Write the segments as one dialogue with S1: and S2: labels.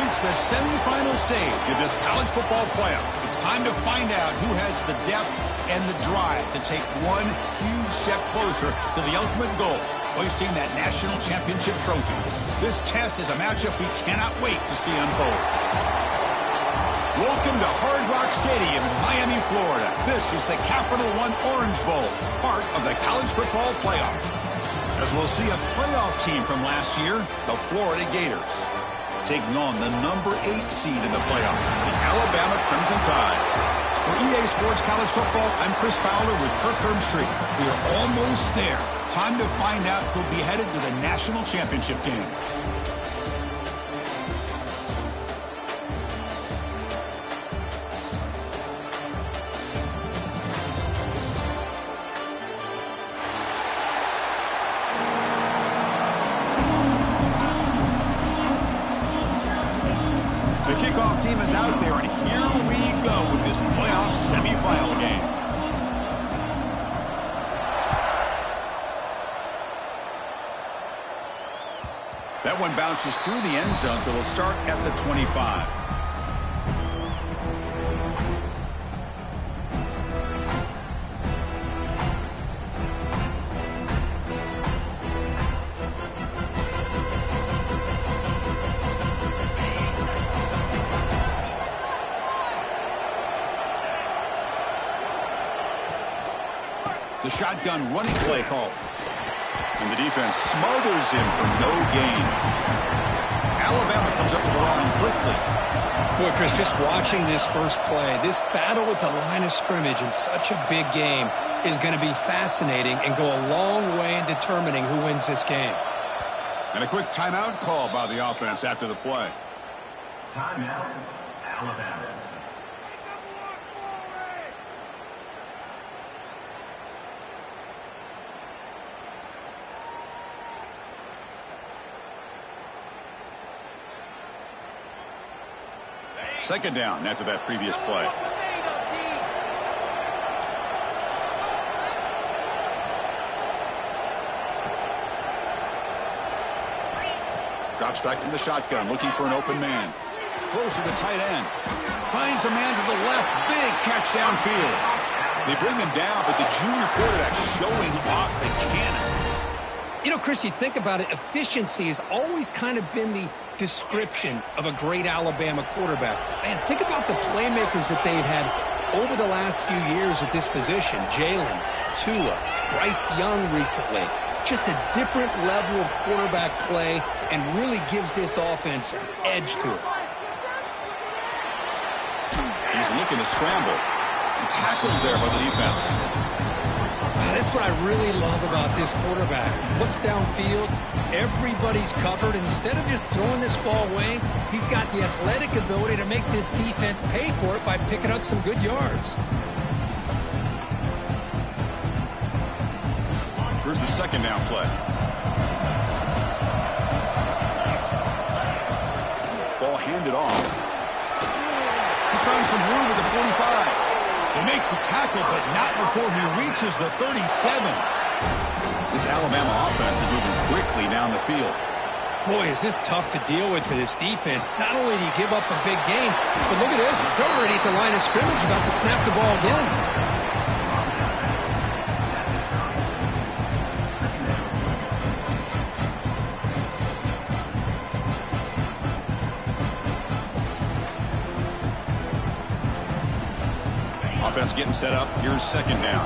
S1: reached the semifinal stage of this college football playoff. It's time to find out who has the depth and the drive to take one huge step closer to the ultimate goal, hoisting that national championship trophy. This test is a matchup we cannot wait to see unfold. Welcome to Hard Rock Stadium in Miami, Florida. This is the Capital One Orange Bowl, part of the college football playoff. As we'll see a playoff team from last year, the Florida Gators, taking on the number 8 seed in the playoff, the Alabama Crimson Tide. For EA Sports College Football, I'm Chris Fowler with Kirk Herbstreit. We are almost there. Time to find out who'll be headed to the national championship game. The kickoff team is out there, and here we go with this playoff semifinal game. That one bounces through the end zone, so they'll start at the 25. The shotgun running play call. And the defense smothers him for no gain. Alabama comes up with the line quickly.
S2: Boy, Chris, just watching this first play, this battle with the line of scrimmage in such a big game is going to be fascinating and go a long way in determining who wins this game.
S1: And a quick timeout call by the offense after the play.
S3: Timeout, Alabama.
S1: Second down after that previous play. Drops back from the shotgun, looking for an open man. Throws to the tight end. Finds a man to the left. Big catch downfield. They bring him down, but the junior quarterback showing off the cannon.
S2: You know, Chris, you think about it, efficiency has always kind of been the description of a great Alabama quarterback. Man, think about the playmakers that they've had over the last few years at this position. Jalen, Tua, Bryce Young recently. Just a different level of quarterback play and really gives this offense an edge to it.
S1: He's looking to scramble. Tackled there by the defense.
S2: That's what I really love about this quarterback. Looks downfield, everybody's covered. Instead of just throwing this ball away, he's got the athletic ability to make this defense pay for it by picking up some good yards.
S1: Here's the second down play. Ball handed off. He's found some room at the 45. They make the tackle, but not before he reaches the 37. This Alabama offense is moving quickly down the field.
S2: Boy, is this tough to deal with for this defense. Not only do you give up a big game, but look at this. They're already at the line of scrimmage, about to snap the ball again.
S1: Offense getting set up. Here's second down.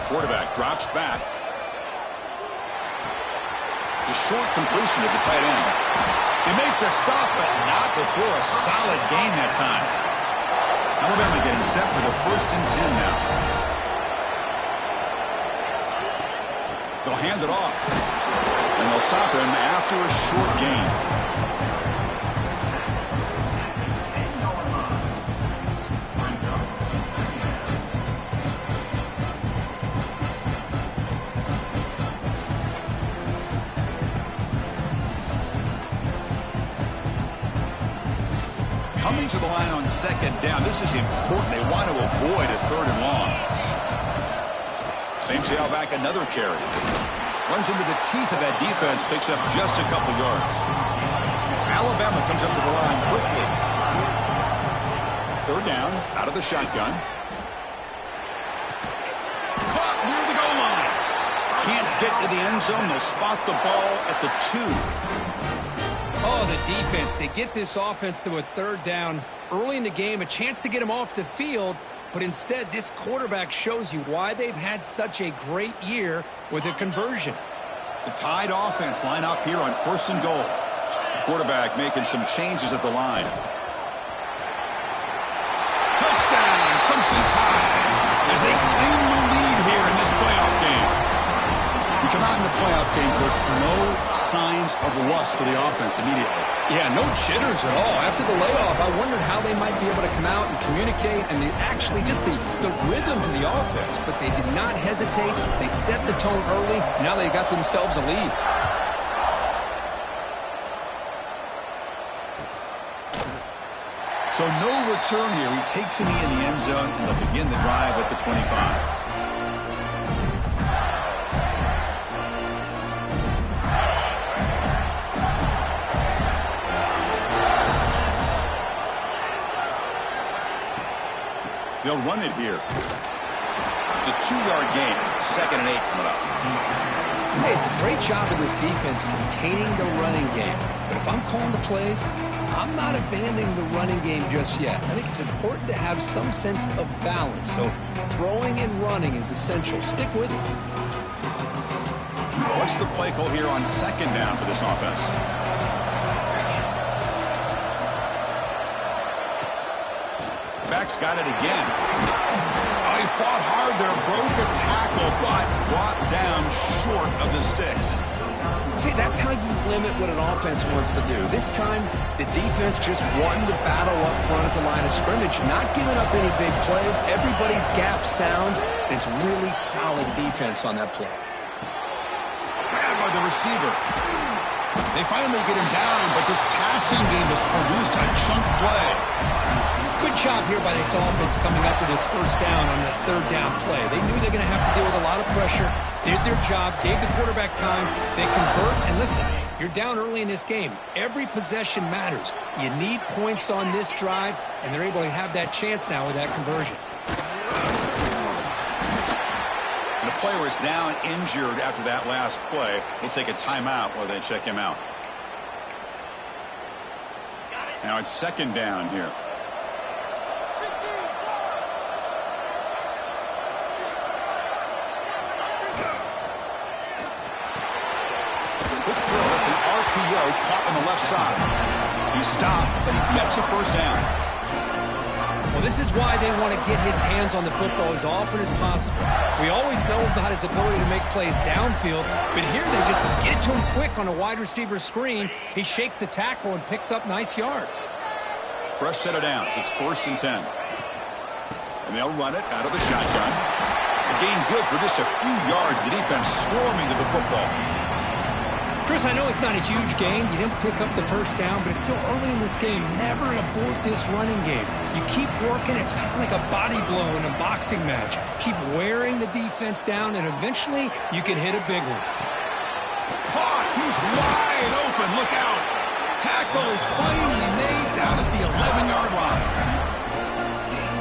S1: Quarterback drops back. The short completion of the tight end. They make the stop, but not before a solid gain that time. Alabama getting set for the 1st and 10 now. They'll hand it off. And they'll stop him after a short gain. Coming to the line on second down. This is important. They want to avoid a 3rd and long. Same tailback, another carry. Runs into the teeth of that defense, picks up just a couple yards. Alabama comes up to the line quickly. Third down, out of the shotgun. Caught near the goal line. Can't get to the end zone. They'll spot the ball at the 2.
S2: Oh, the defense. They get this offense to a third down early in the game, a chance to get them off the field, but instead this quarterback shows you why they've had such a great year with a conversion.
S1: The Tide offense line up here on 1st and goal. The quarterback making some changes at the line. Touchdown, Crimson Tide, as they claim the lead here in this playoff game. We come out in the playoff game, Kirk, no signs of rust for the offense immediately.
S2: Yeah, no jitters at all. After the layoff, I wondered how they might be able to come out and communicate and actually just the rhythm to the offense. But they did not hesitate. They set the tone early. Now they got themselves a lead.
S1: So no return here. He takes a knee in the end zone, and they'll begin the drive at the 25. They'll run it here. It's a 2-yard gain. 2nd and 8 coming up.
S2: Hey, it's a great job of this defense containing the running game. But if I'm calling the plays, I'm not abandoning the running game just yet. I think it's important to have some sense of balance. So throwing and running is essential. Stick with it.
S1: What's the play call here on 2nd down for this offense? Back's got it again. Oh, he fought hard there, broke a tackle, but brought down short of the sticks.
S2: See, that's how you limit what an offense wants to do. This time, the defense just won the battle up front at the line of scrimmage, not giving up any big plays. Everybody's gap sound. It's really solid defense on that play.
S1: Grabbed by the receiver. They finally get him down, but this passing game has produced a chunk play.
S2: Good job here by this offense coming up with this first down on that third down play. They knew they're going to have to deal with a lot of pressure, did their job, gave the quarterback time. They convert, and listen, you're down early in this game. Every possession matters. You need points on this drive, and they're able to have that chance now with that conversion.
S1: And the player is down injured after that last play. We'll take a timeout while they check him out. Now it's 2nd down here. Quick throw. It's an RPO caught on the left side. He stopped, but he gets a first down.
S2: Well, this is why they want to get his hands on the football as often as possible. We always know about his ability to make plays downfield, but here they just get it to him quick on a wide receiver screen. He shakes the tackle and picks up nice yards.
S1: Fresh set of downs. It's 1st and 10. And they'll run it out of the shotgun. A gain good for just a few yards. The defense swarming to the football.
S2: Chris, I know it's not a huge gain. You didn't pick up the first down, but it's still early in this game. Never abort this running game. You keep working. It's kind of like a body blow in a boxing match. Keep wearing the defense down, and eventually you can hit a big one.
S1: Caught. He's wide open. Look out. Tackle is finally made down at the 11-yard line.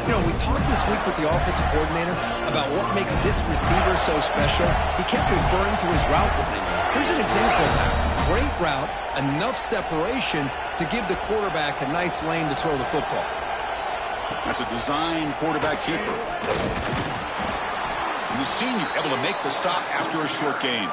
S2: You know, we talked this week with the offensive coordinator about what makes this receiver so special. He kept referring to his route running. Here's an example of that. Great route, enough separation to give the quarterback a nice lane to throw the football.
S1: That's a design quarterback keeper. And the senior able to make the stop after a short gain.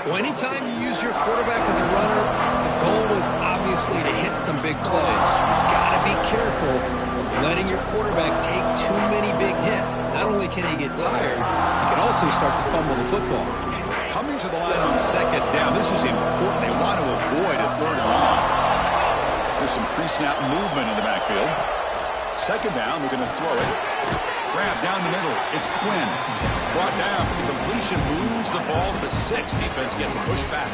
S2: Well, anytime you use your quarterback as a runner, the goal is obviously to hit some big plays. You've got to be careful of letting your quarterback take too many big hits. Not only can he get tired, he can also start to fumble the football.
S1: Coming to the line on 2nd down, this is important. They want to avoid a 3rd and long. There's some pre-snap movement in the backfield. 2nd down, we're going to throw it. Grab down the middle. It's Quinn. Brought down for the completion. Moves the ball to the 6. Defense getting pushed back.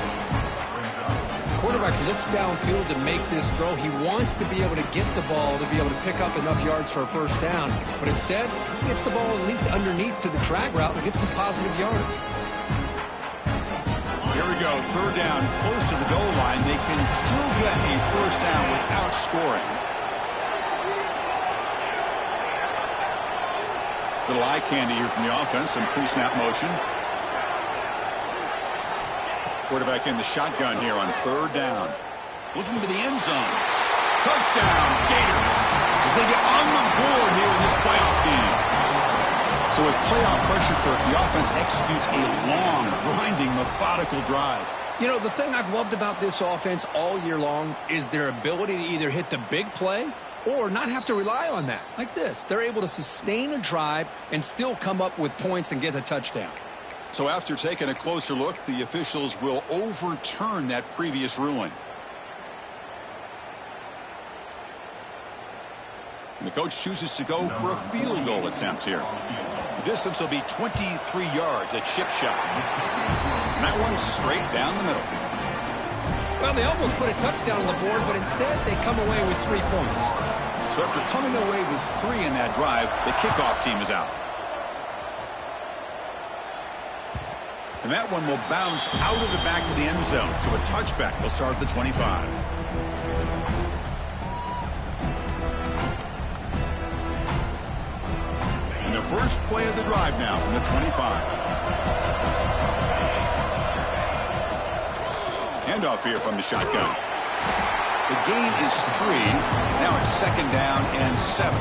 S2: Quarterback looks downfield to make this throw. He wants to be able to get the ball to be able to pick up enough yards for a first down. But instead, he gets the ball at least underneath to the drag route and gets some positive yards.
S1: Here we go, third down, close to the goal line. They can still get a first down without scoring. Little eye candy here from the offense, some pre-snap motion. Quarterback in the shotgun here on third down. Looking to the end zone. Touchdown, Gators, as they get on the board here in this playoff game. So with playoff pressure, the offense executes a long, grinding, methodical drive.
S2: You know, the thing I've loved about this offense all year long is their ability to either hit the big play or not have to rely on that. Like this, they're able to sustain a drive and still come up with points and get a touchdown.
S1: So after taking a closer look, the officials will overturn that previous ruling. And the coach chooses to go for a field goal attempt here. The distance will be 23 yards, a chip shot. And that one's straight down the middle.
S2: Well, they almost put a touchdown on the board, but instead they come away with 3 points.
S1: So after coming away with 3 in that drive, the kickoff team is out. And that one will bounce out of the back of the end zone. So a touchback will start at the 25. And the first play of the drive now from the 25. Handoff here from the shotgun. The gain is 3. Now it's second down and 7.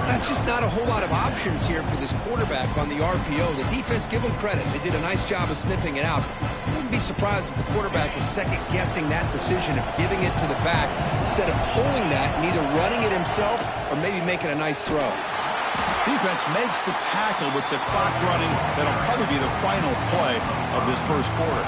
S2: That's just not a whole lot of options here for this quarterback on the RPO. The defense, give them credit. They did a nice job of sniffing it out. I wouldn't be surprised if the quarterback is second-guessing that decision of giving it to the back instead of pulling that and either running it himself or maybe making a nice throw.
S1: Defense makes the tackle with the clock running. That'll probably be the final play of this first quarter.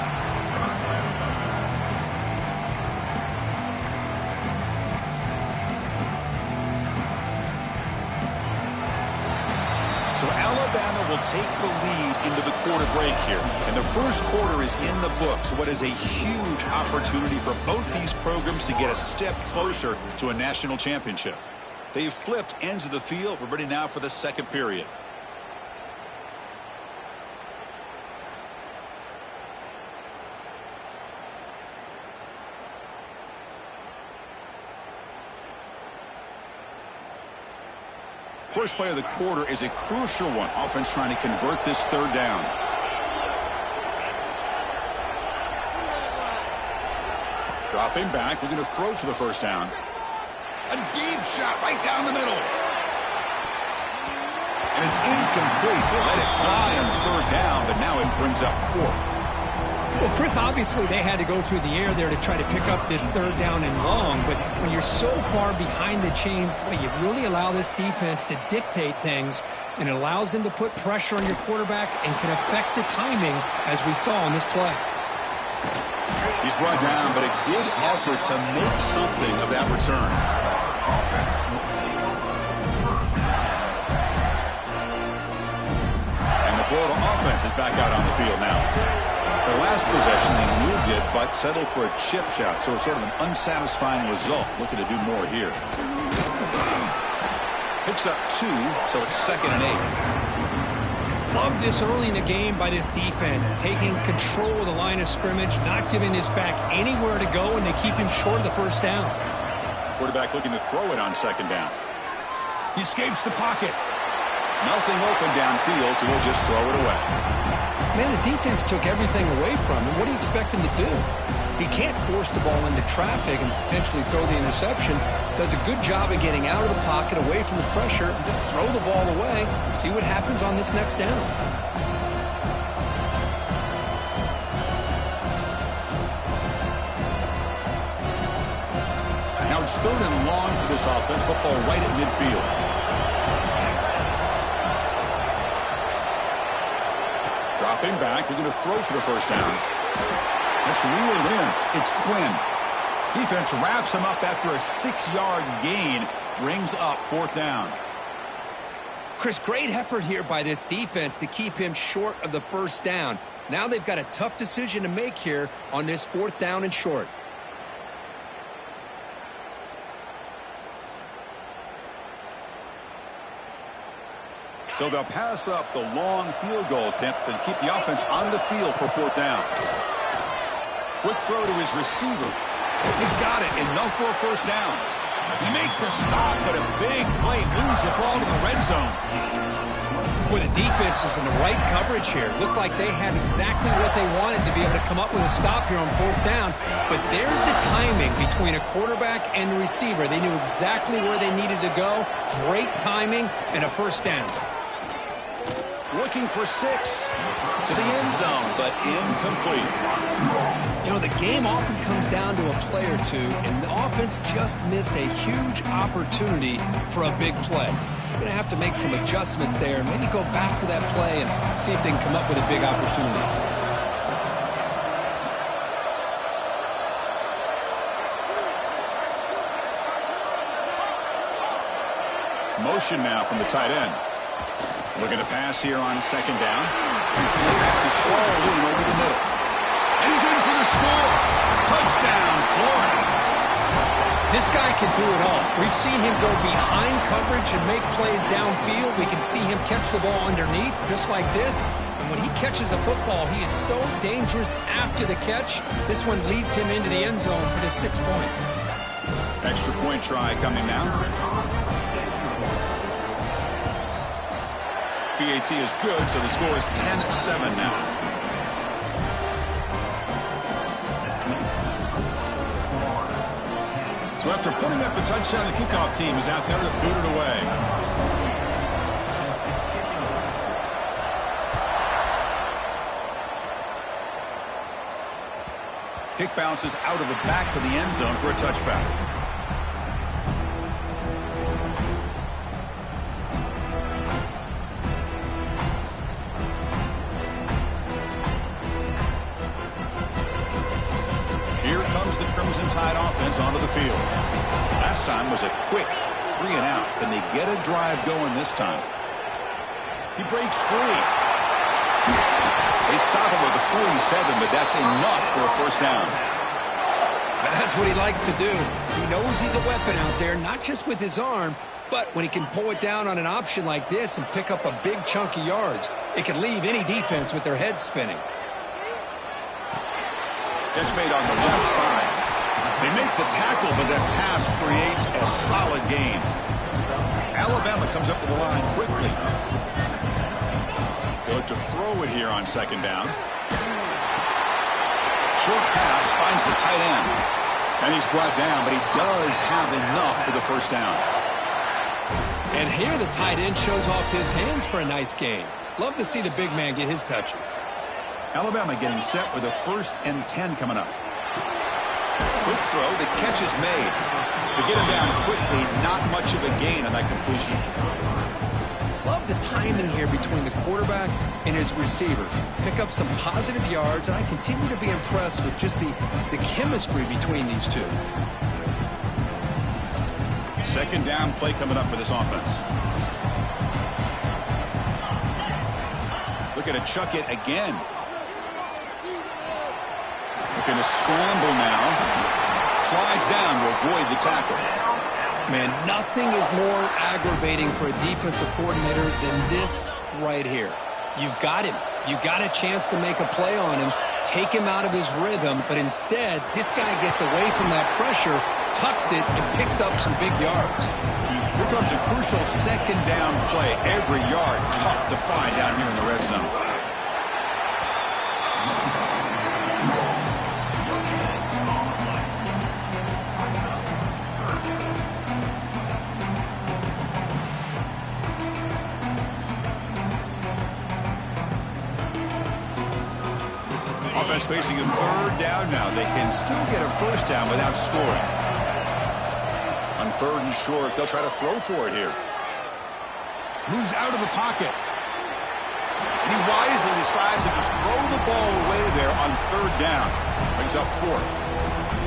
S1: So Alabama will take the lead into the quarter break here. And the first quarter is in the books. What is a huge opportunity for both these programs to get a step closer to a national championship. They've flipped ends of the field. We're ready now for the second period. First play of the quarter is a crucial one. Offense trying to convert this third down. Dropping back, looking to throw for the first down. A deep shot right down the middle. And it's incomplete. They let it fly on third down, but now it brings up fourth.
S2: Well, Chris, obviously they had to go through the air there to try to pick up this third down and long, but when you're so far behind the chains, boy, you really allow this defense to dictate things, and it allows them to put pressure on your quarterback and can affect the timing, as we saw on this play.
S1: He's brought down, but a good effort to make something of that return. And the Florida offense is back out on the field now. The last possession, they moved it, but settled for a chip shot, so sort of an unsatisfying result. Looking to do more here. Picks up 2, so it's second and 8.
S2: Love this early in the game by this defense, taking control of the line of scrimmage, not giving this back anywhere to go, and they keep him short of the first down.
S1: Quarterback looking to throw it on second down. He escapes the pocket. Nothing open downfield, so he'll just throw it away.
S2: Man, the defense took everything away from him. What do you expect him to do? He can't force the ball into traffic and potentially throw the interception. Does a good job of getting out of the pocket, away from the pressure, and just throw the ball away. See what happens on this next down.
S1: Now it's third and long for this offense. Football right at midfield. Dropping back, they're going to throw for the first down. That's reeled in. It's Quinn. Defense wraps him up after a 6-yard gain. Brings up fourth down.
S2: Chris, great effort here by this defense to keep him short of the first down. Now they've got a tough decision to make here on this fourth down and short.
S1: So they'll pass up the long field goal attempt and keep the offense on the field for 4th down. Quick throw to his receiver. He's got it, enough for a 1st down. He make the stop, but a big play moves the ball to the red zone.
S2: Boy, the defense was in the right coverage here. Looked like they had exactly what they wanted to be able to come up with a stop here on 4th down. But there's the timing between a quarterback and a receiver. They knew exactly where they needed to go. Great timing and a 1st down.
S1: Looking for 6 to the end zone, but incomplete.
S2: You know, the game often comes down to a play or two, and the offense just missed a huge opportunity for a big play. They're going to have to make some adjustments there and maybe go back to that play and see if they can come up with a big opportunity.
S1: Motion now from the tight end. Looking to pass here on 2nd down. The pass is all in over the middle. And he's in for the score. Touchdown, Florida.
S2: This guy can do it all. We've seen him go behind coverage and make plays downfield. We can see him catch the ball underneath just like this. And when he catches a football, he is so dangerous after the catch. This one leads him into the end zone for the 6 points.
S1: Extra point try coming now. PAT is good, so the score is 10-7 now. So after putting up the touchdown, the kickoff team is out there to boot it away. Kick bounces out of the back of the end zone for a touchback. The Crimson Tide offense onto the field. Last time was a quick 3 and out. Can they get a drive going this time? He breaks free. They stop him with a 47, but that's enough for a 1st down.
S2: And that's what he likes to do. He knows he's a weapon out there, not just with his arm, but when he can pull it down on an option like this and pick up a big chunk of yards, it can leave any defense with their head spinning.
S1: Catch made on the left side. They make the tackle, but that pass creates a solid gain. Alabama comes up to the line quickly. They look to throw it here on 2nd down. Short pass finds the tight end. And he's brought down, but he does have enough for the 1st down.
S2: And here the tight end shows off his hands for a nice gain. Love to see the big man get his touches.
S1: Alabama getting set with a 1st and 10 coming up. Quick throw, the catch is made. To get him down quickly, not much of a gain on that completion.
S2: Love the timing here between the quarterback and his receiver. Pick up some positive yards, and I continue to be impressed with just the chemistry between these two.
S1: 2nd down play coming up for this offense. Looking to chuck it again. Looking to scramble now. Slides down to avoid the tackle.
S2: Man, nothing is more aggravating for a defensive coordinator than this right here. You've got him. You've got a chance to make a play on him, take him out of his rhythm, but instead, this guy gets away from that pressure, tucks it, and picks up some big yards.
S1: Here comes a crucial 2nd down play. Every yard tough to find down here in the red zone. Offense facing a 3rd down now. They can still get a 1st down without scoring. On 3rd and short, they'll try to throw for it here. Moves out of the pocket. And he wisely decides to just throw the ball away there on 3rd down. Brings up 4th.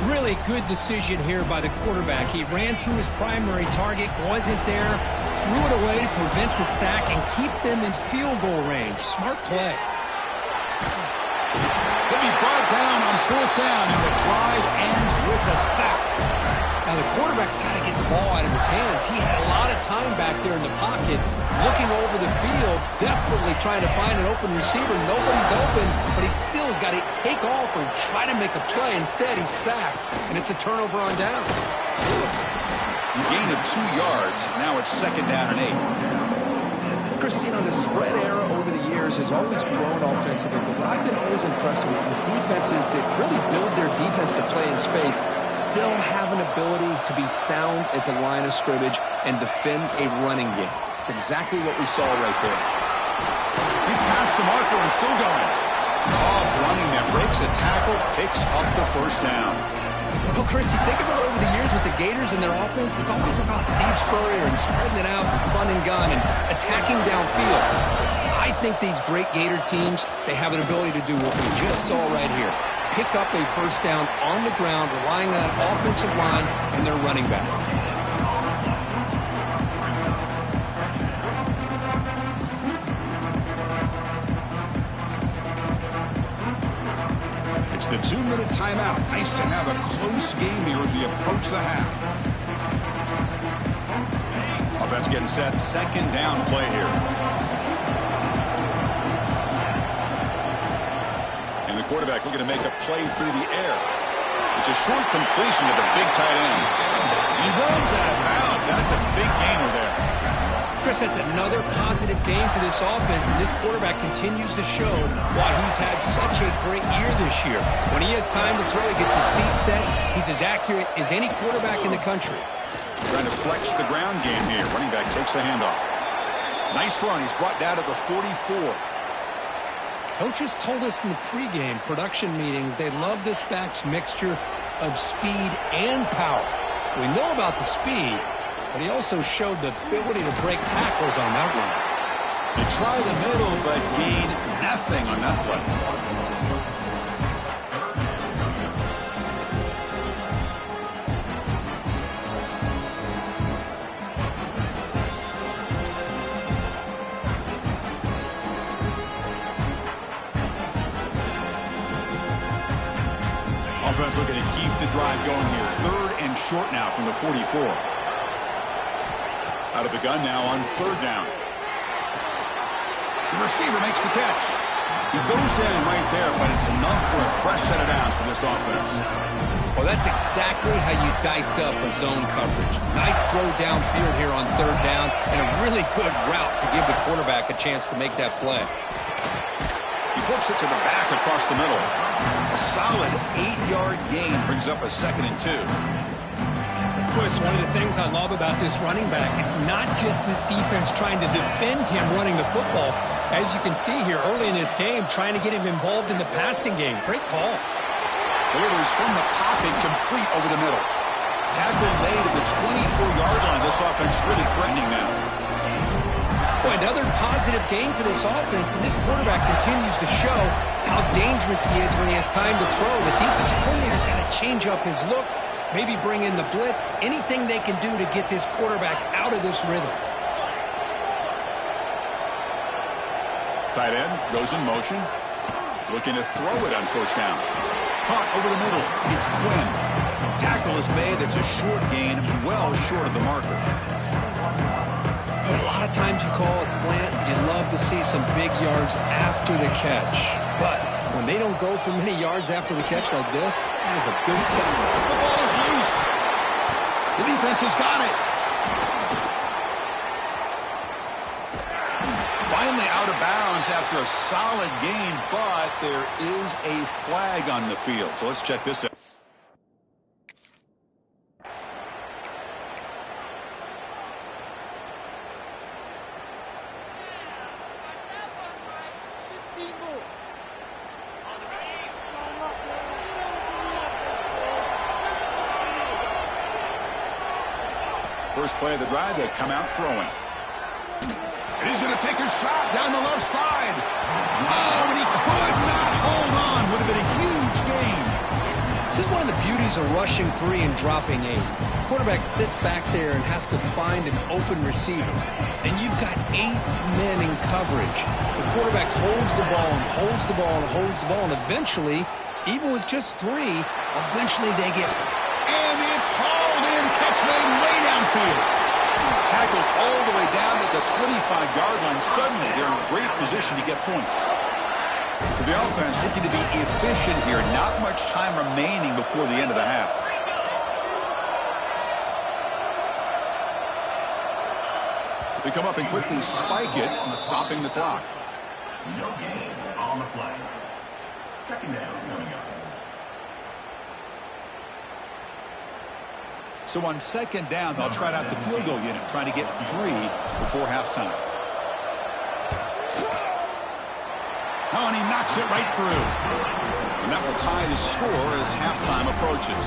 S2: Really good decision here by the quarterback. He ran through his primary target, wasn't there, threw it away to prevent the sack and keep them in field goal range. Smart play.
S1: He'll be brought down on 4th down, and the drive ends with a sack.
S2: Now, the quarterback's got to get the ball out of his hands. He had a lot of time back there in the pocket, looking over the field, desperately trying to find an open receiver. Nobody's open, but he still has got to take off and try to make a play. Instead, he's sacked, and it's a turnover on downs.
S1: Gain of 2 yards. Now it's 2nd down and 8.
S2: Christine, the spread era over the years has always grown offensively, but what I've been always impressed with defenses that really build their defense to play in space still have an ability to be sound at the line of scrimmage and defend a running game. It's exactly what we saw right there.
S1: He's past the marker and still going. Tough running that breaks a tackle, picks up the 1st down.
S2: Well, Chris, you think about over the years with the Gators and their offense, it's always about Steve Spurrier and spreading it out and fun and gun and attacking downfield. I think these great Gator teams, they have an ability to do what we just saw right here. Pick up a 1st down on the ground, relying on that offensive line and their running back.
S1: It's the 2-minute timeout. Nice to have a close game here as we approach the half. Offense getting set. 2nd down play here. And the quarterback looking to make a play through the air. It's a short completion to the big tight end. He runs out of bounds. That's a big gainer there.
S2: Chris, that's another positive game for this offense, and this quarterback continues to show why he's had such a great year this year. When he has time to throw, he gets his feet set. He's as accurate as any quarterback in the country.
S1: Trying to flex the ground game here. Running back takes the handoff. Nice run. He's brought down to the 44.
S2: Coaches told us in the pregame production meetings they love this back's mixture of speed and power. We know about the speed, but he also showed the ability to break tackles on that one.
S1: They try the middle, but gain nothing on that play. Offense looking to keep the drive going here. 3rd and short now from the 44. Out of the gun now on 3rd down. The receiver makes the catch. He goes down right there, but it's enough for a fresh set of downs for this offense.
S2: Well, that's exactly how you dice up a zone coverage. Nice throw downfield here on 3rd down, and a really good route to give the quarterback a chance to make that play.
S1: He flips it to the back across the middle. A solid 8-yard gain brings up a 2nd and 2.
S2: Chris, one of the things I love about this running back, it's not just this defense trying to defend him running the football. As you can see here early in this game, trying to get him involved in the passing game. Great call.
S1: Delivers from the pocket, complete over the middle. Tackle made at the 24-yard line. This offense really threatening now.
S2: Boy, another positive game for this offense, and this quarterback continues to show how dangerous he is when he has time to throw. The defensive coordinator's got to change up his looks, maybe bring in the blitz, anything they can do to get this quarterback out of this rhythm.
S1: Tight end goes in motion, looking to throw it on 1st down. Caught over the middle. It's Quinn. Tackle is made. That's a short gain, well short of the marker.
S2: But a lot of times you call a slant, you love to see some big yards after the catch. But when they don't go for many yards after the catch like this, that is a good stop.
S1: The ball is loose. The defense has got it. Finally out of bounds after a solid game, but there is a flag on the field. So let's check this out. First play of the drive, they come out throwing. And he's going to take a shot down the left side. Oh, and he could not hold on. Would have been a huge gain.
S2: This is one of the beauties of rushing 3 and dropping 8. Quarterback sits back there and has to find an open receiver. And you've got 8 men in coverage. The quarterback holds the ball and holds the ball and holds the ball. And eventually, even with just 3, eventually they get...
S1: And it's hauled in made way downfield. Tackled all the way down at the 25-yard line. Suddenly, they're in great position to get points. So the offense looking to be efficient here. Not much time remaining before the end of the half. They come up and quickly spike it, stopping the clock.
S3: No gain on the play. Second down coming up.
S1: So on second down, they'll try out the field goal unit, trying to get 3 before halftime. Oh, and he knocks it right through. And that will tie the score as halftime approaches.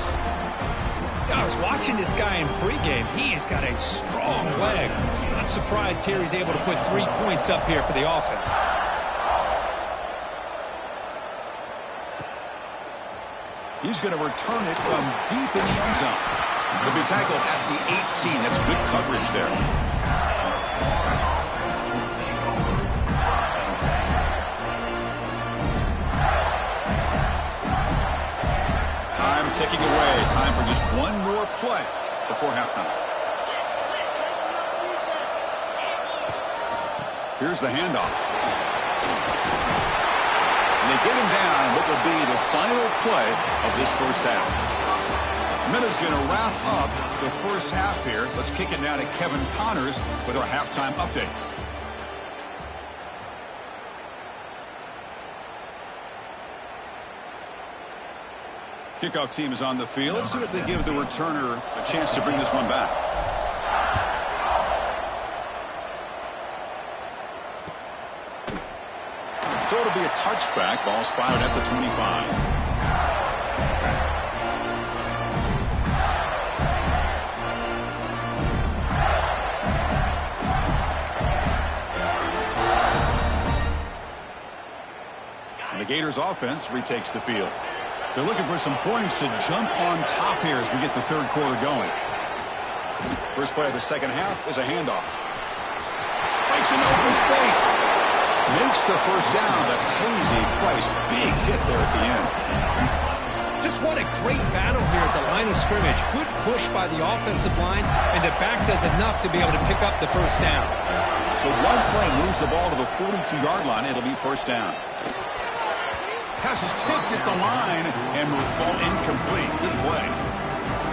S2: I was watching this guy in pregame. He has got a strong leg. Not surprised here he's able to put 3 points up here for the offense.
S1: He's going to return it from deep in the end zone. He'll be tackled at the 18. That's good coverage there. Time ticking away. Time for just one more play before halftime. Here's the handoff. And they get him down what will be the final play of this first half. Minutes going to wrap up the first half here. Let's kick it down to Kevin Connors with our halftime update. Kickoff team is on the field. Let's see if they give the returner a chance to bring this one back. So it'll be a touchback. Ball spotted at the 25. The Gators offense retakes the field. They're looking for some points to jump on top here as we get the third quarter going. First play of the second half is a handoff. Breaks into open space. Makes the first down, but pays a price. Big hit there at the end.
S2: Just what a great battle here at the line of scrimmage. Good push by the offensive line, and the back does enough to be able to pick up the first down.
S1: So one play moves the ball to the 42-yard line. It'll be first down. Pass is tipped at the line and will fall incomplete. Good play.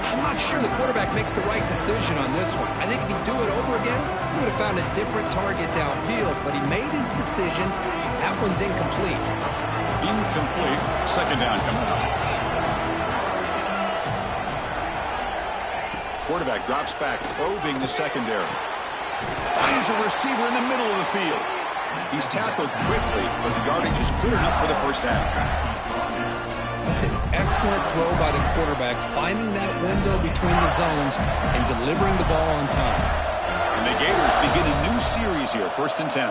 S2: I'm not sure the quarterback makes the right decision on this one. I think if he'd do it over again, he would have found a different target downfield, but he made his decision. That one's incomplete.
S1: Incomplete. Second down coming up. Quarterback drops back, probing the secondary. Finds a receiver in the middle of the field. He's tackled quickly, but the yardage is good enough for the first down.
S2: That's an excellent throw by the quarterback, finding that window between the zones and delivering the ball on time.
S1: And the Gators begin a new series here, 1st and 10.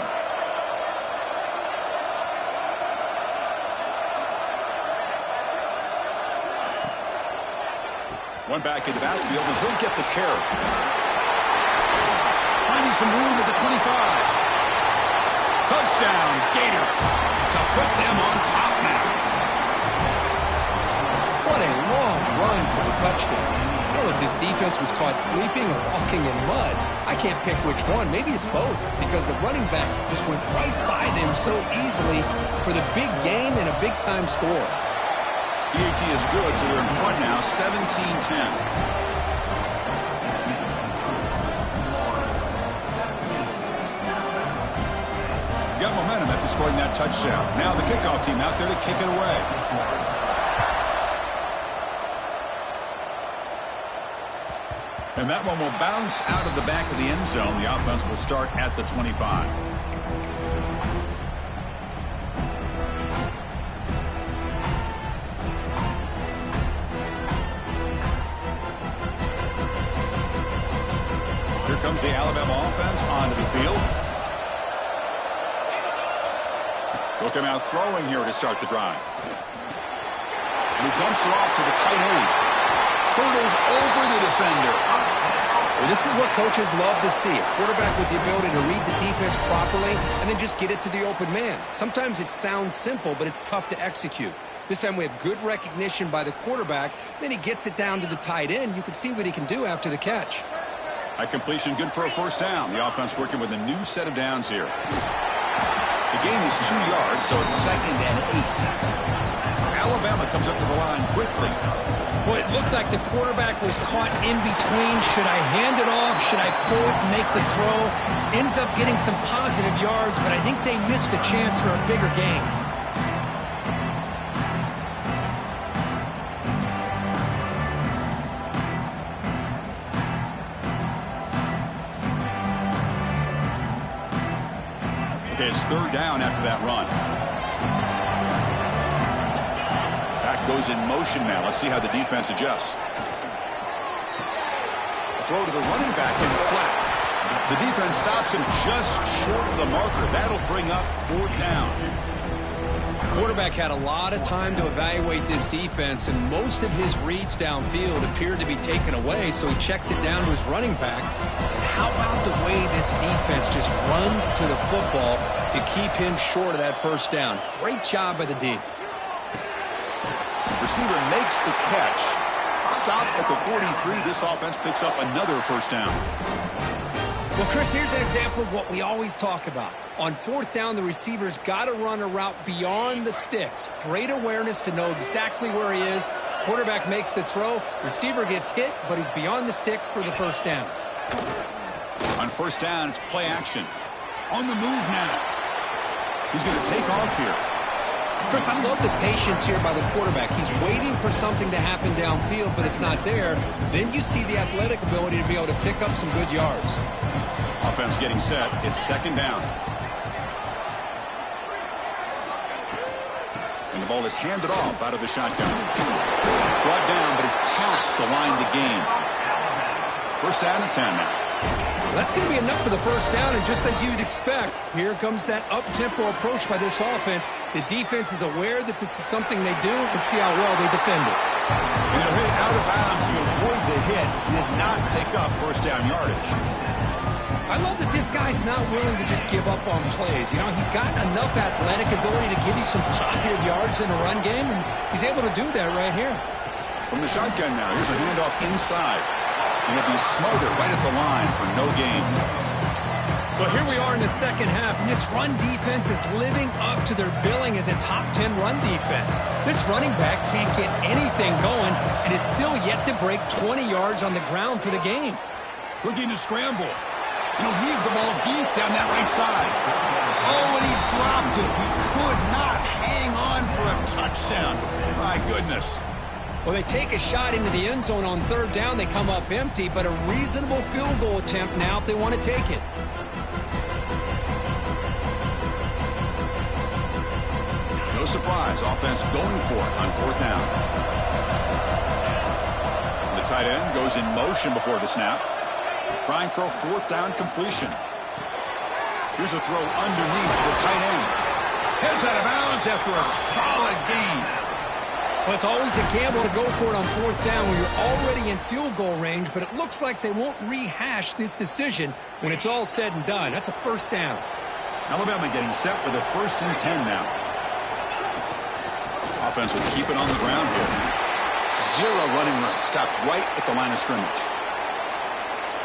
S1: One back in the backfield, and he'll get the carry. Finding some room at the 25. Touchdown, Gators, to put them on top now.
S2: What a long run for the touchdown. I don't know if this defense was caught sleeping or walking in mud. I can't pick which one. Maybe it's both, because the running back just went right by them so easily for the big gain and a big-time score.
S1: EAT is good, so they're in front now, 17-10. Got momentum after scoring that touchdown. Now the kickoff team out there to kick it away. And that one will bounce out of the back of the end zone. The offense will start at the 25. Here comes the Alabama offense onto the field. They'll come out throwing here to start the drive. And he dumps it off to the tight end. Hurdles over the defender.
S2: Well, this is what coaches love to see. A quarterback with the ability to read the defense properly and then just get it to the open man. Sometimes it sounds simple, but it's tough to execute. This time we have good recognition by the quarterback. Then he gets it down to the tight end. You can see what he can do after the catch.
S1: A completion good for a first down. The offense working with a new set of downs here. The gain is 2 yards, so it's 2nd and 8. Alabama comes up to the line quickly.
S2: Well, it looked like the quarterback was caught in between. Should I hand it off? Should I pull it and make the throw? Ends up getting some positive yards, but I think they missed a chance for a bigger gain.
S1: Okay, it's 3rd down after that run. Back goes in motion now. Let's see how the defense adjusts. A throw to the running back in the flat. The defense stops him just short of the marker. That'll bring up 4th down.
S2: The quarterback had a lot of time to evaluate this defense, and most of his reads downfield appeared to be taken away, so he checks it down to his running back. How about the way this defense just runs to the football to keep him short of that first down? Great job by the D.
S1: Receiver makes the catch. Stopped at the 43. This offense picks up another first down.
S2: Well, Chris, here's an example of what we always talk about. On 4th down, the receiver's got to run a route beyond the sticks. Great awareness to know exactly where he is. Quarterback makes the throw. Receiver gets hit, but he's beyond the sticks for the first down.
S1: On 1st down, it's play action. On the move now. He's going to take off here.
S2: Chris, I love the patience here by the quarterback. He's waiting for something to happen downfield, but it's not there. Then you see the athletic ability to be able to pick up some good yards.
S1: Offense getting set. It's 2nd down. And the ball is handed off out of the shotgun. Brought down, but he's past the line to gain. 1st down and 10 now.
S2: That's going to be enough for the first down, and just as you'd expect, here comes that up-tempo approach by this offense. The defense is aware that this is something they do. Let's see how well they defend it.
S1: And a hit out of bounds to avoid the hit. Did not pick up first down yardage.
S2: I love that this guy's not willing to just give up on plays. You know, he's got enough athletic ability to give you some positive yards in a run game, and he's able to do that right here.
S1: From the shotgun now, here's a handoff inside. And he'll be smothered right at the line for no gain.
S2: Well, here we are in the second half, and this run defense is living up to their billing as a top 10 run defense. This running back can't get anything going and is still yet to break 20 yards on the ground for the game.
S1: Looking to scramble. And he'll heave the ball deep down that right side. Oh, and he dropped it. He could not hang on for a touchdown. My goodness.
S2: Well, they take a shot into the end zone on 3rd down. They come up empty, but a reasonable field goal attempt now if they want to take it.
S1: No surprise. Offense going for it on 4th down. The tight end goes in motion before the snap. Trying for a 4th down completion. Here's a throw underneath to the tight end. Heads out of bounds after a solid gain.
S2: Well, it's always a gamble to go for it on 4th down when you're already in field goal range, but it looks like they won't rehash this decision when it's all said and done. That's a first down.
S1: Alabama getting set with a 1st and 10 now. Offense will keep it on the ground here. 0 running room. Stopped right at the line of scrimmage.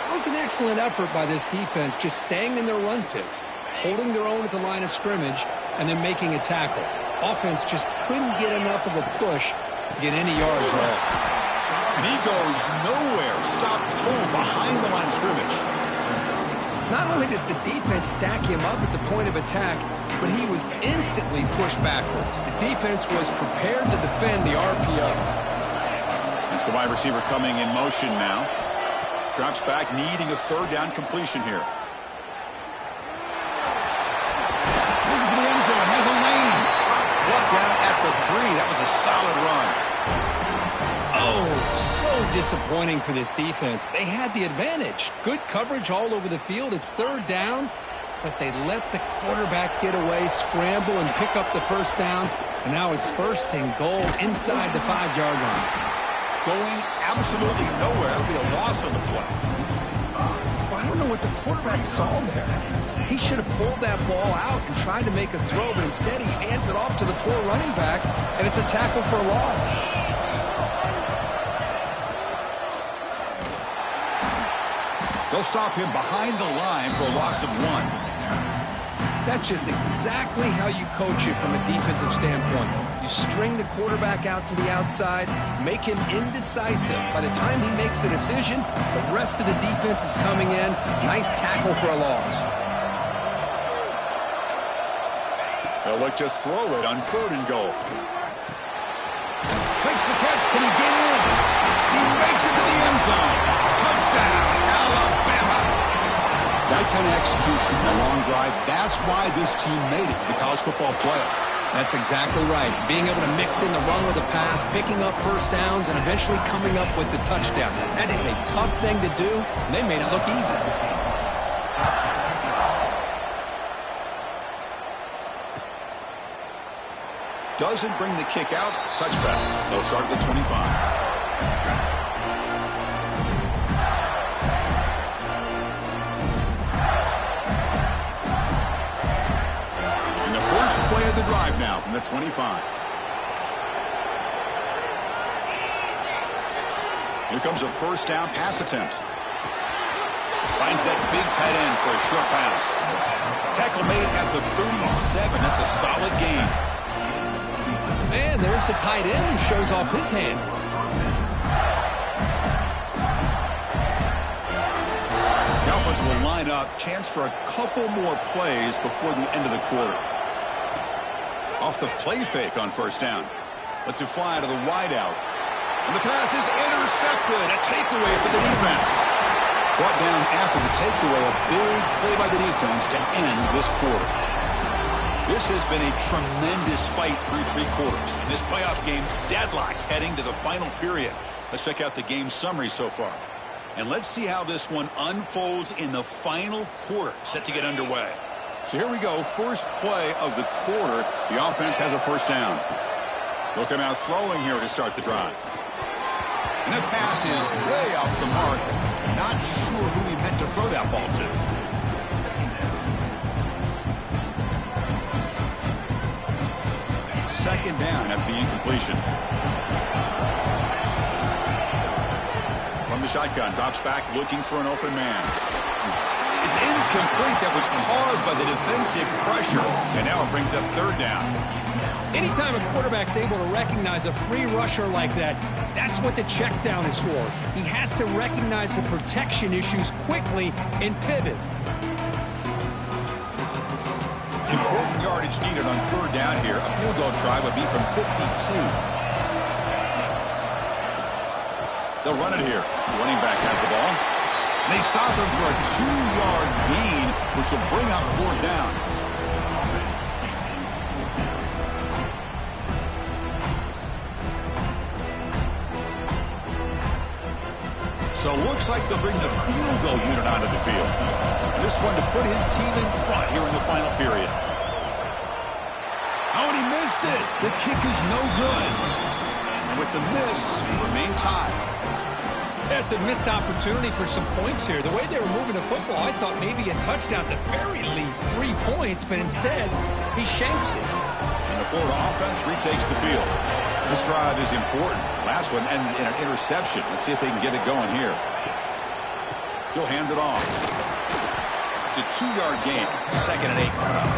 S2: That was an excellent effort by this defense, just staying in their run fits, holding their own at the line of scrimmage, and then making a tackle. Offense just couldn't get enough of a push to get any yards at all.
S1: And he goes nowhere. Stopped cold behind the line of scrimmage.
S2: Not only does the defense stack him up at the point of attack, but he was instantly pushed backwards. The defense was prepared to defend the RPO.
S1: That's the wide receiver coming in motion now. Drops back, needing a 3rd down completion here. Looking for the end zone. Has a lane. Brought down at the 3. That was a solid run.
S2: Oh, so disappointing for this defense. They had the advantage. Good coverage all over the field. It's 3rd down, but they let the quarterback get away, scramble, and pick up the first down. And now it's 1st and goal inside the 5-yard line.
S1: Going absolutely nowhere. That'll be a loss on the play.
S2: I don't know what the quarterback saw there. He should have pulled that ball out and tried to make a throw, but instead he hands it off to the poor running back, and it's a tackle for a loss.
S1: They'll stop him behind the line for a loss of 1.
S2: That's just exactly how you coach it from a defensive standpoint. You string the quarterback out to the outside, make him indecisive. By the time he makes the decision, the rest of the defense is coming in. Nice tackle for a loss.
S1: They'll look to throw it on 3rd and goal. Makes the catch. Can he get in? He makes it to the end zone. Touchdown, Alabama. That kind of execution in a long drive, that's why this team made it to the college football playoff.
S2: That's exactly right. Being able to mix in the run with the pass, picking up first downs, and eventually coming up with the touchdown. That is a tough thing to do, and they made it look easy.
S1: Doesn't bring the kick out. Touchback. They'll start at the 25. Play of the drive now from the 25. Here comes a first down pass attempt. Finds that big tight end for a short pass. Tackle made at the 37. That's a solid gain.
S2: And there's the tight end who shows off his hands.
S1: The offense will line up. Chance for a couple more plays before the end of the quarter. Off the play fake on first down. Lets it fly to the wideout. And the pass is intercepted. A takeaway for the defense. Brought down after the takeaway. A big play by the defense to end this quarter. This has been a tremendous fight through 3 quarters. In this playoff game, deadlocked heading to the final period. Let's check out the game summary so far. And let's see how this one unfolds in the final quarter. Set to get underway. So here we go, first play of the quarter. The offense has a first down. They'll come out throwing here to start the drive. And that pass is way off the mark. Not sure who he meant to throw that ball to. Second down after the incompletion. From the shotgun, drops back looking for an open man. It's incomplete. That was caused by the defensive pressure. And now it brings up 3rd down.
S2: Anytime a quarterback's able to recognize a free rusher like that, that's what the check down is for. He has to recognize the protection issues quickly and pivot.
S1: Important yardage needed on 3rd down here. A field goal try would be from 52. They'll run it here. The running back has the ball. They stop him for a 2-yard gain, which will bring up 4th down. So looks like they'll bring the field goal unit onto the field. And this one to put his team in front here in the final period. Oh, and he missed it. The kick is no good. And with the miss, remain tied.
S2: That's a missed opportunity for some points here. The way they were moving the football, I thought maybe a touchdown at the very least, 3 points, but instead, he shanks it.
S1: And the Florida offense retakes the field. This drive is important. Last one, and an interception. Let's see if they can get it going here. He'll hand it off. It's a 2-yard gain. 2nd and 8 coming up.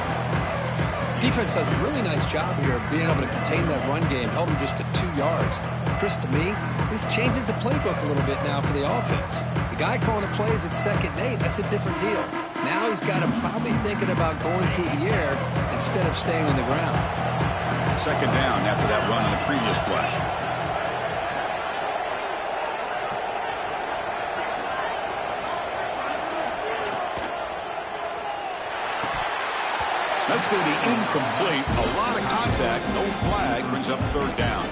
S2: Defense does a really nice job here of being able to contain that run game. Held him just to 2 yards. Chris, to me, this changes the playbook a little bit now for the offense. The guy calling the plays at 2nd and 8, that's a different deal. Now he's got to probably thinking about going through the air instead of staying on the ground.
S1: 2nd down after that run on the previous play. That's going to be incomplete. A lot of contact. No flag. Brings up 3rd down.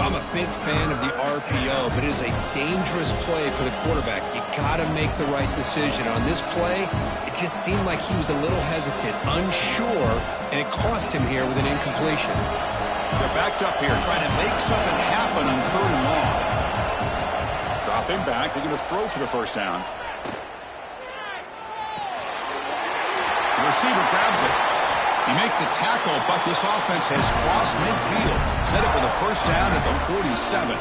S2: I'm a big fan of the RPO, but it is a dangerous play for the quarterback. You got to make the right decision. On this play, it just seemed like he was a little hesitant, unsure, and it cost him here with an incompletion.
S1: They're backed up here, trying to make something happen on 3rd and long. Dropping back. They're going to throw for the first down. receiver grabs it. He makes the tackle, but this offense has crossed midfield. Set up with a first down at the 47.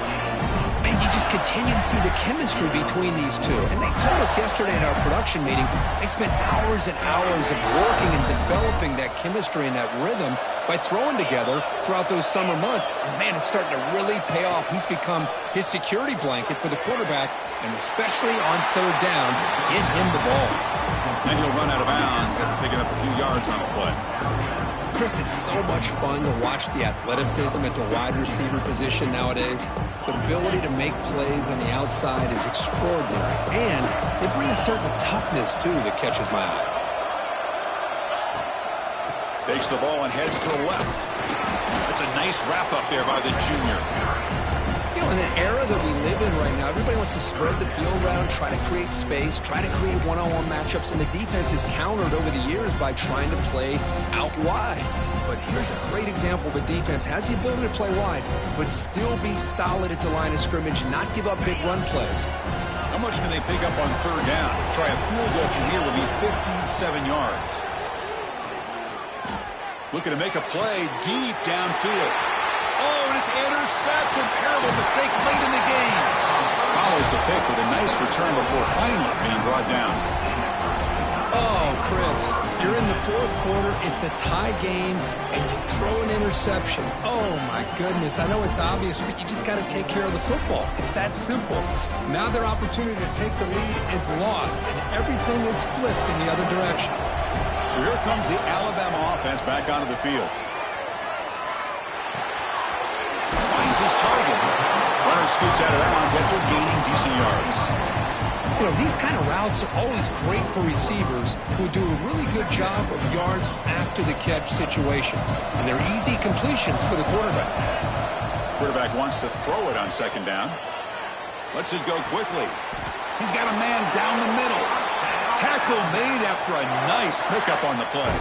S2: And you just continue to see the chemistry between these two. And they told us yesterday in our production meeting, they spent hours and hours of working and developing that chemistry and that rhythm by throwing together throughout those summer months. And, man, it's starting to really pay off. He's become his security blanket for the quarterback, and especially on third down, get him the ball.
S1: And he'll run out of bounds after picking up a few yards on the play.
S2: Chris, it's so much fun to watch the athleticism at the wide receiver position nowadays. The ability to make plays on the outside is extraordinary. And they bring a certain toughness, too, that catches my eye.
S1: Takes the ball and heads to the left. That's a nice wrap up there by the junior.
S2: You know, in the era that we live in right now, everybody wants to spread the field around, try to create space, try to create one-on-one matchups, and the defense is countered over the years by trying to play out wide. But here's a great example of a defense has the ability to play wide, but still be solid at the line of scrimmage, not give up big run plays.
S1: How much can they pick up on third down? Try a field goal from here would be 57 yards. Looking to make a play deep downfield. Oh, and it's intercepted. Terrible mistake late in the game. Follows the pick with a nice return before finally being brought down.
S2: Oh, Chris, you're in the fourth quarter. It's a tie game, and you throw an interception. Oh, my goodness. I know it's obvious, but you just got to take care of the football. It's that simple. Now their opportunity to take the lead is lost, and everything is flipped in the other direction.
S1: So here comes the Alabama offense back onto the field. Finds his target. Runner scoots out of bounds after gaining decent yards.
S2: You know, these kind of routes are always great for receivers who do a really good job of yards after the catch situations. And they're easy completions for the quarterback.
S1: Quarterback wants to throw it on second down. Lets it go quickly. He's got a man down the middle. Tackle made after a nice pickup on the play.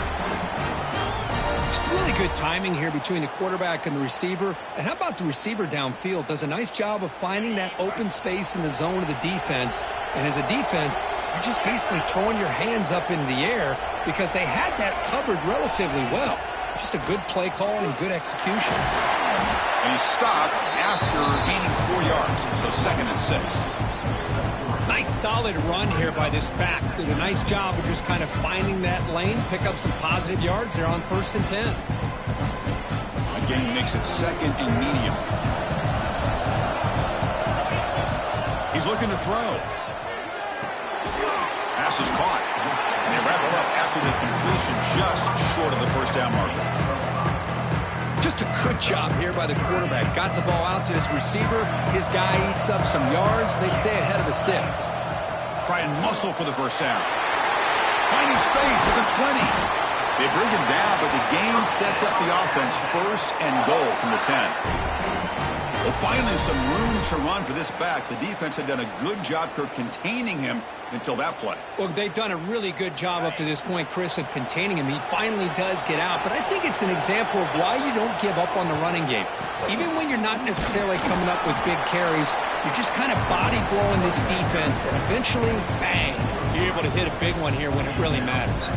S2: It's really good timing here between the quarterback and the receiver. And how about the receiver downfield? Does a nice job of finding that open space in the zone of the defense. And as a defense, you're just basically throwing your hands up in the air because they had that covered relatively well. Just a good play call and good execution.
S1: And he stopped after gaining 4 yards. So 2nd and 6.
S2: Nice solid run here by this back. Did a nice job of just kind of finding that lane, pick up some positive yards. They're on 1st and 10.
S1: Again, makes it 2nd and medium. He's looking to throw. Pass is caught. And they wrap it up after the completion just short of the first down marker.
S2: Just a good job here by the quarterback. Got the ball out to his receiver. His guy eats up some yards. They stay ahead of the sticks.
S1: Try and muscle for the first down. Finding space at the 20. They bring him down, but the game sets up the offense 1st and goal from the 10. Well, finally some room to run for this back. The defense had done a good job for containing him until that play.
S2: Well, they've done a really good job up to this point, Chris, of containing him. He finally does get out, but I think it's an example of why you don't give up on the running game. Even when you're not necessarily coming up with big carries, you're just kind of body blowing this defense, and eventually, bang, you're able to hit a big one here when it really matters.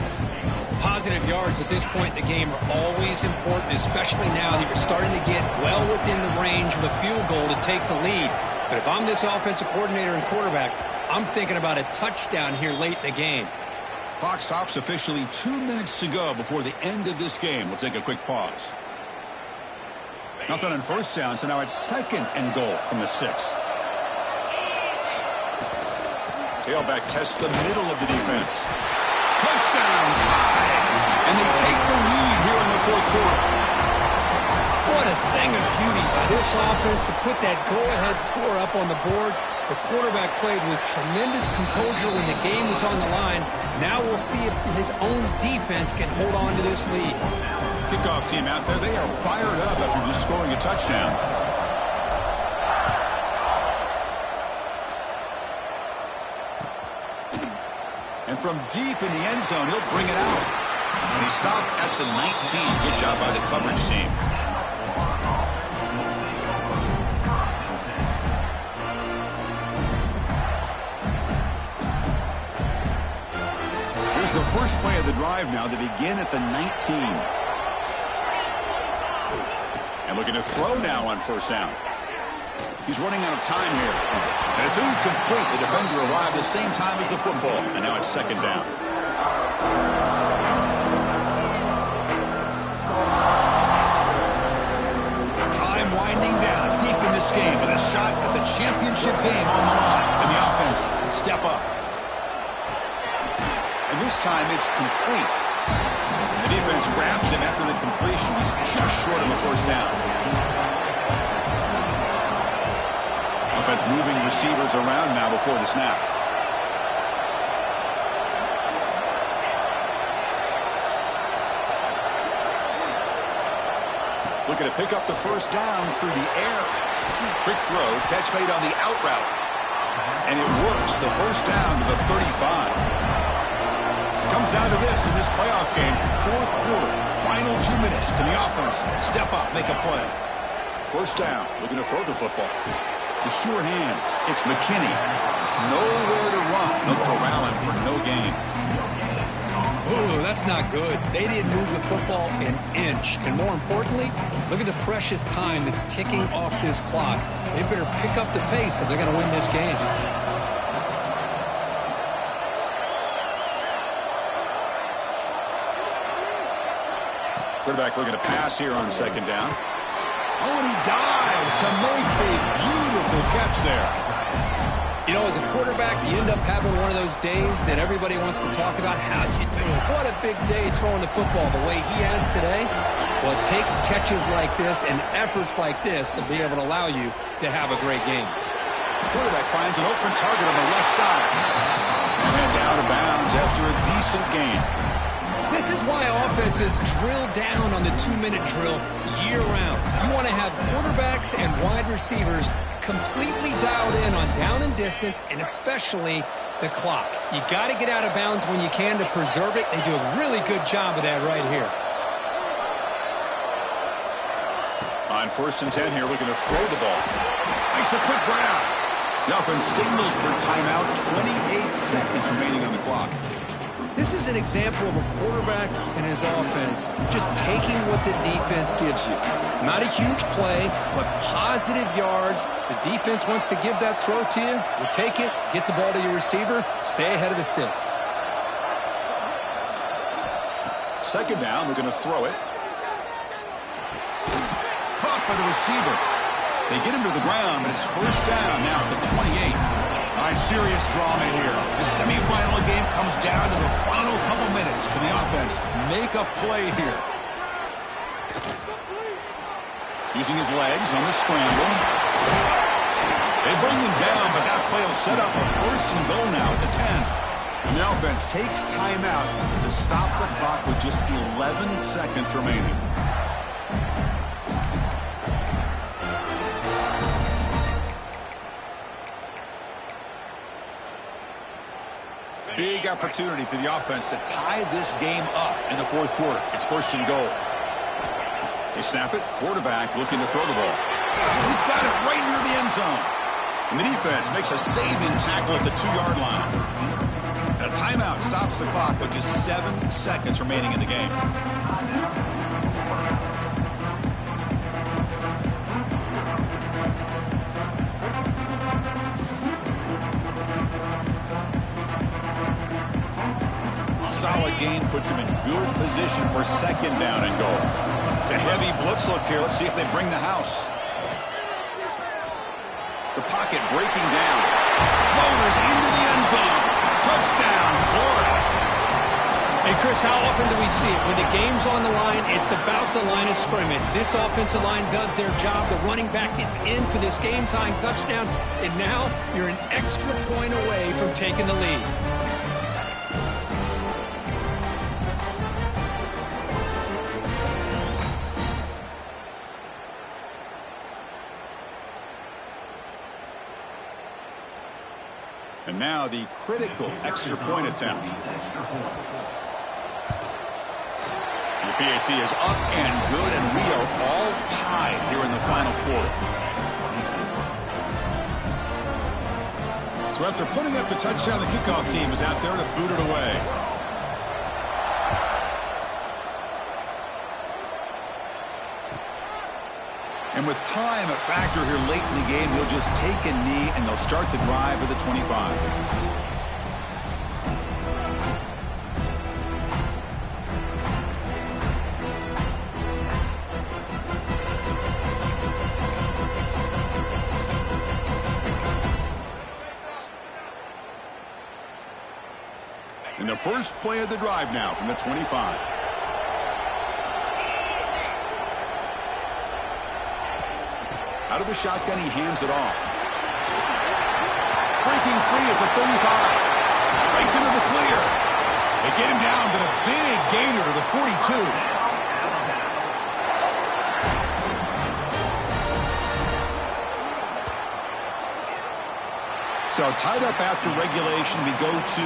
S2: Positive yards at this point in the game are always important, especially now that you're starting to get well within the range of a field goal to take the lead. But if I'm this offensive coordinator and quarterback, I'm thinking about a touchdown here late in the game.
S1: Clock stops officially 2 minutes to go before the end of this game. We'll take a quick pause. Nothing on first down, so now it's 2nd and goal from the 6. Tailback tests the middle of the defense. Touchdown tie! And they take the lead here in the 4th quarter.
S2: What a thing of beauty by this offense to put that go-ahead score up on the board. The quarterback played with tremendous composure when the game was on the line. Now we'll see if his own defense can hold on to this lead.
S1: Kickoff team out there, they are fired up after just scoring a touchdown. And from deep in the end zone, he'll bring it out. And he stopped at the 19. Good job by the coverage team. Here's the first play of the drive now. They begin at the 19. And looking to throw now on first down. He's running out of time here. And it's incomplete. The defender arrived the same time as the football. And now it's second down. Time winding down deep in this game with a shot at the championship game on the line. And the offense step up. And this time it's complete. The defense grabs him after the completion. He's just short of a first down. Offense moving receivers around now before the snap. Looking to pick up the first down through the air. Quick throw, catch made on the out route. And it works. The first down to the 35. Comes down to this in this playoff game. Fourth quarter, final 2 minutes. Can the offense step up, make a play? First down, looking to throw the football. The sure hands. It's McKinney. Nowhere to run. No corralling for no gain.
S2: Ooh, that's not good. They didn't move the football an inch. And more importantly, look at the precious time that's ticking off this clock. They better pick up the pace if they're going to win this game.
S1: Quarterback looking to pass here on second down. Oh, and he dives to make a beautiful catch there.
S2: You know, as a quarterback, you end up having one of those days that everybody wants to talk about. How'd you do it? What a big day throwing the football the way he has today. Well, it takes catches like this and efforts like this to be able to allow you to have a great game.
S1: Quarterback finds an open target on the left side. And it's out of bounds after a decent gain.
S2: This is why offenses drill down on the 2-minute drill year-round. You want to have quarterbacks and wide receivers completely dialed in on down and distance, and especially the clock. You got to get out of bounds when you can to preserve it. They do a really good job of that right here.
S1: On 1st and 10 here, looking to throw the ball. Makes a quick grab. The offense signals for timeout. 28 seconds remaining on the clock.
S2: This is an example of a quarterback and his offense just taking what the defense gives you. Not a huge play, but positive yards. The defense wants to give that throw to you. You take it, get the ball to your receiver, stay ahead of the sticks.
S1: Second down, we're going to throw it. Caught by the receiver. They get him to the ground, but it's first down now at the 28. All right, serious drama here. The semifinal game comes down to the final couple minutes. Can the offense make a play here? Using his legs on the scramble. They bring him down, but that play will set up a first and goal now at the 10. And the offense takes timeout to stop the clock with just 11 seconds remaining. Big opportunity for the offense to tie this game up in the fourth quarter. It's first and goal. They snap it. Quarterback looking to throw the ball. He's got it right near the end zone. And the defense makes a saving tackle at the 2-yard line. And a timeout stops the clock with just 7 seconds remaining in the game. Solid gain puts him in good position for second down and goal. It's a heavy blitz look here. Let's see if they bring the house. The pocket breaking down. Motors into the end zone. Touchdown, Florida.
S2: Hey, Chris, how often do we see it? When the game's on the line, it's about the line of scrimmage. This offensive line does their job. The running back gets in for this game-time touchdown, and now you're an extra point away from taking the lead.
S1: And now the critical extra point attempt. The PAT is up and good, and we are all tied here in the final quarter. So after putting up the touchdown, the kickoff team is out there to boot it away. And with time a factor here late in the game, he'll just take a knee and they'll start the drive at the 25. In the first play of the drive now from the 25. Out of the shotgun, he hands it off. Breaking free at the 35. Breaks into the clear. They get him down, but a big gainer to the 42. So tied up after regulation, we go to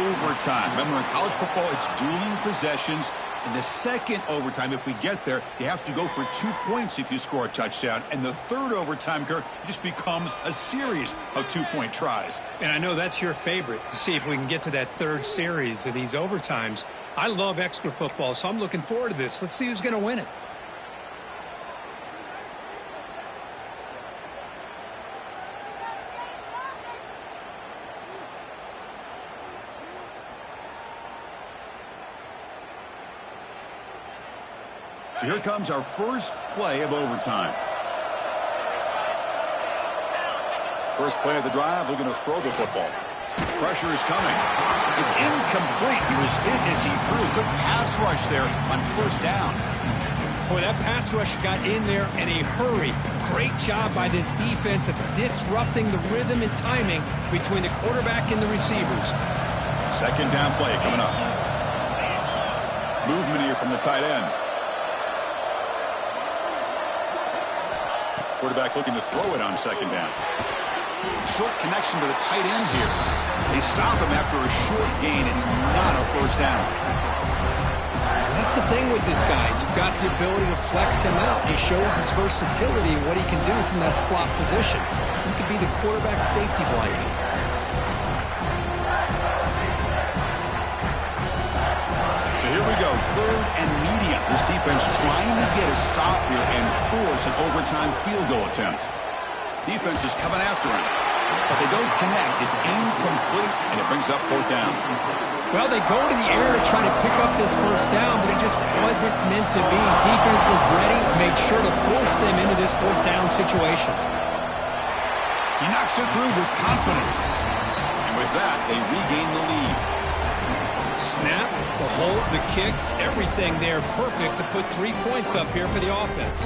S1: overtime. Remember, in college football, it's dueling possessions. In the second overtime, if we get there, you have to go for 2 points if you score a touchdown. And the third overtime, Kirk, just becomes a series of 2-point tries.
S2: And I know that's your favorite, to see if we can get to that third series of these overtimes. I love extra football, so I'm looking forward to this. Let's see who's going to win it.
S1: So here comes our first play of overtime. First play of the drive, they're going to throw the football. Pressure is coming. It's incomplete. He was hit as he threw. Good pass rush there on first down.
S2: Boy, that pass rush got in there in a hurry. Great job by this defense of disrupting the rhythm and timing between the quarterback and the receivers.
S1: Second down play coming up. Movement here from the tight end. Quarterback looking to throw it on second down. Short connection to the tight end here. They stop him after a short gain. It's not a first down.
S2: That's the thing with this guy. You've got the ability to flex him out. He shows his versatility and what he can do from that slot position. He could be the quarterback safety blanket.
S1: So here we go, third and medium. This defense trying to get a stop here and force an overtime field goal attempt. Defense is coming after him, but they don't connect. It's incomplete, and it brings up fourth down.
S2: Well, they go to the air to try to pick up this first down, but it just wasn't meant to be. Defense was ready, made sure to force them into this fourth down situation.
S1: He knocks it through with confidence. And with that, they regain the lead.
S2: Snap, the hold, the kick, everything there perfect to put 3 points up here for the offense.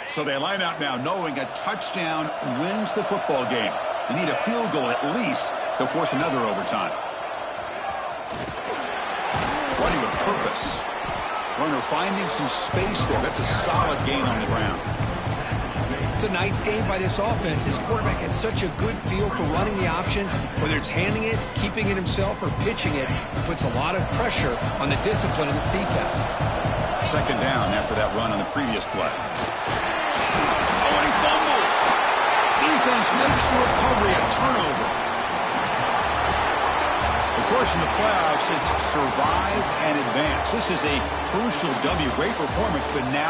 S1: So they line out now knowing a touchdown wins the football game. They need a field goal at least to force another overtime. Running with purpose. Runner finding some space there. That's a solid gain on the ground.
S2: It's a nice game by this offense. This quarterback has such a good feel for running the option. Whether it's handing it, keeping it himself, or pitching it, it puts a lot of pressure on the discipline of this defense.
S1: Second down after that run on the previous play. Oh, and he fumbles. Defense makes the recovery a turnover. Of course, in the playoffs, it's survive and advance. This is a crucial W. Great performance, but now